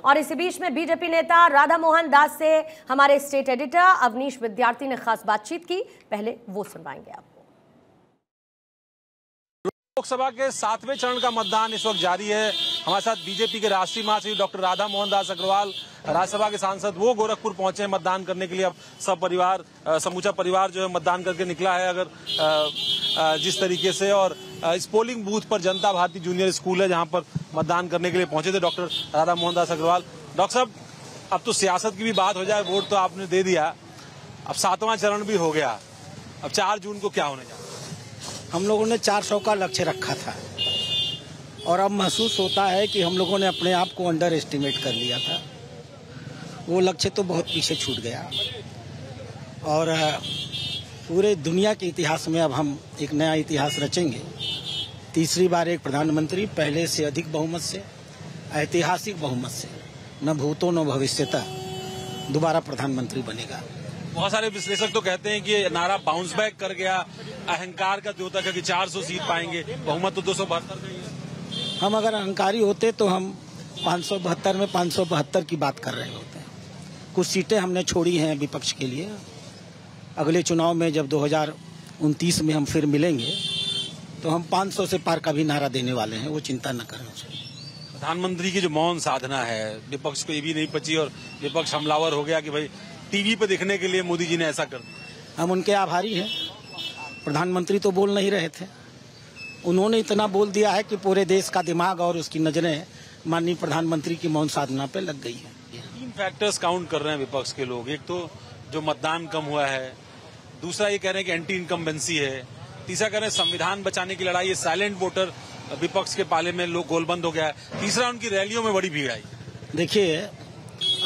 और इसी बीच में बीजेपी नेता राधा मोहन दास से हमारे स्टेट एडिटर अवनीश विद्यार्थी ने खास बातचीत की। पहले वो सुनवाएंगे आपको। लोकसभा के 7वें चरण का मतदान इस वक्त जारी है। हमारे साथ बीजेपी के राष्ट्रीय महासचिव डॉक्टर राधा मोहन दास अग्रवाल, राज्यसभा के सांसद, वो गोरखपुर पहुंचे हैं मतदान करने के लिए। अब सब परिवार, समूचा परिवार जो है मतदान करके निकला है। अगर जिस तरीके से, और इस पोलिंग बूथ पर जनता भारती जूनियर स्कूल है जहां पर मतदान करने के लिए पहुंचे थे डॉक्टर राधा मोहन दास अग्रवाल। डॉक्टर साहब, अब तो सियासत की भी बात हो जाए, वोट तो आपने दे दिया, अब 7वां चरण भी हो गया, अब 4 जून को क्या होने जा रहा है? हम लोगों ने 400 का लक्ष्य रखा था और अब महसूस होता है कि हम लोगों ने अपने आप को अंडर एस्टिमेट कर लिया था। वो लक्ष्य तो बहुत पीछे छूट गया और पूरे दुनिया के इतिहास में अब हम एक नया इतिहास रचेंगे। तीसरी बार एक प्रधानमंत्री पहले से अधिक बहुमत से, ऐतिहासिक बहुमत से, न भूतो न भविष्यतः दोबारा प्रधानमंत्री बनेगा। बहुत सारे विश्लेषक तो कहते हैं कि नारा बाउंस बैक कर गया, अहंकार का द्योतक है कि 400 सीट पाएंगे, बहुमत तो 272 का ही है। हम अगर अहंकारी होते तो हम 572 में 572 की बात कर रहे होते हैं। कुछ सीटें हमने छोड़ी हैं विपक्ष के लिए। अगले चुनाव में जब 2029 में हम फिर मिलेंगे तो हम 500 से पार का भी नारा देने वाले हैं, वो चिंता न करें। प्रधानमंत्री की जो मौन साधना है, विपक्ष को ये भी नहीं पची और विपक्ष हमलावर हो गया कि भाई टीवी पे दिखने के लिए मोदी जी ने ऐसा कर दिया। हम उनके आभारी हैं। प्रधानमंत्री तो बोल नहीं रहे थे, उन्होंने इतना बोल दिया है कि पूरे देश का दिमाग और उसकी नजरें माननीय प्रधानमंत्री की मौन साधना पे लग गई है। 3 फैक्टर्स काउंट कर रहे हैं विपक्ष के लोग। एक तो जो मतदान कम हुआ है, दूसरा ये कह रहे हैं कि एंटी इनकम्बेंसी है, तीसरा कह रहे हैं संविधान बचाने की लड़ाई, ये साइलेंट वोटर विपक्ष के पाले में लोग गोलबंद हो गया है, तीसरा उनकी रैलियों में बड़ी भीड़ आई। देखिए,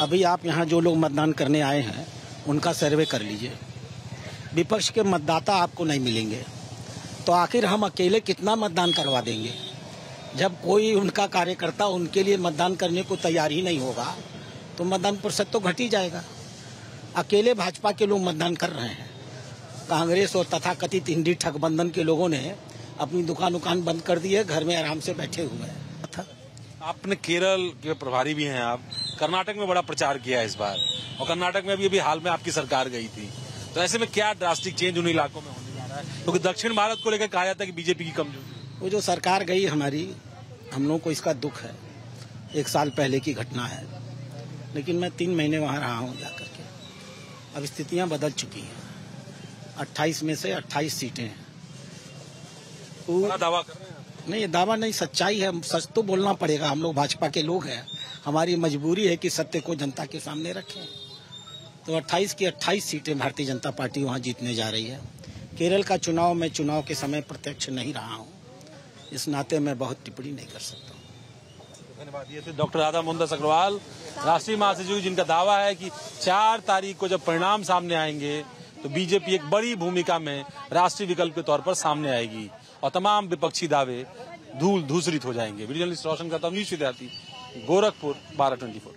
अभी आप यहाँ जो लोग मतदान करने आए हैं उनका सर्वे कर लीजिए। विपक्ष के मतदाता आपको नहीं मिलेंगे, तो आखिर हम अकेले कितना मतदान करवा देंगे? जब कोई उनका कार्यकर्ता उनके लिए मतदान करने को तैयार ही नहीं होगा तो मतदान प्रतिशत तो घट ही जाएगा। अकेले भाजपा के लोग मतदान कर रहे हैं। कांग्रेस और तथाकथित इंडी ठगबंधन के लोगों ने अपनी दुकान बंद कर दी है, घर में आराम से बैठे हुए हैं। आपने केरल के प्रभारी भी हैं आप, कर्नाटक में बड़ा प्रचार किया है इस बार, और कर्नाटक में अभी हाल में आपकी सरकार गई थी, तो ऐसे में क्या ड्रास्टिक चेंज उन इलाकों में होने जा रहा है? क्योंकि दक्षिण भारत को लेकर कहा जाता है कि बीजेपी की कमजोरी। वो जो सरकार गई हमारी, हम लोगों को इसका दुख है। 1 साल पहले की घटना है, लेकिन मैं 3 महीने वहाँ रहा हूँ जाकर के। अब स्थितियाँ बदल चुकी हैं। 28 में से 28 सीटें हैं। दावा कर रहे हैं नहीं, ये दावा नहीं, सच्चाई है। सच तो बोलना पड़ेगा। हम लोग भाजपा के लोग हैं, हमारी मजबूरी है कि सत्य को जनता के सामने रखें। तो 28 की 28 सीटें भारतीय जनता पार्टी वहां जीतने जा रही है। केरल का चुनाव में चुनाव के समय प्रत्यक्ष नहीं रहा हूं, इस नाते मैं बहुत टिप्पणी नहीं कर सकता हूं। धन्यवाद। ये थे डॉक्टर राधा मोहन दास अग्रवाल, राष्ट्रीय महासचिव, जिनका दावा है कि 4 तारीख को जब परिणाम सामने आएंगे तो बीजेपी एक बड़ी भूमिका में राष्ट्रीय विकल्प के तौर पर सामने आएगी और तमाम विपक्षी दावे धूल धूसरित हो जाएंगे। वीडियो जर्नलिस्ट रोशन करता हूं, न्यूज़ विद्यार्थी, गोरखपुर, 1224।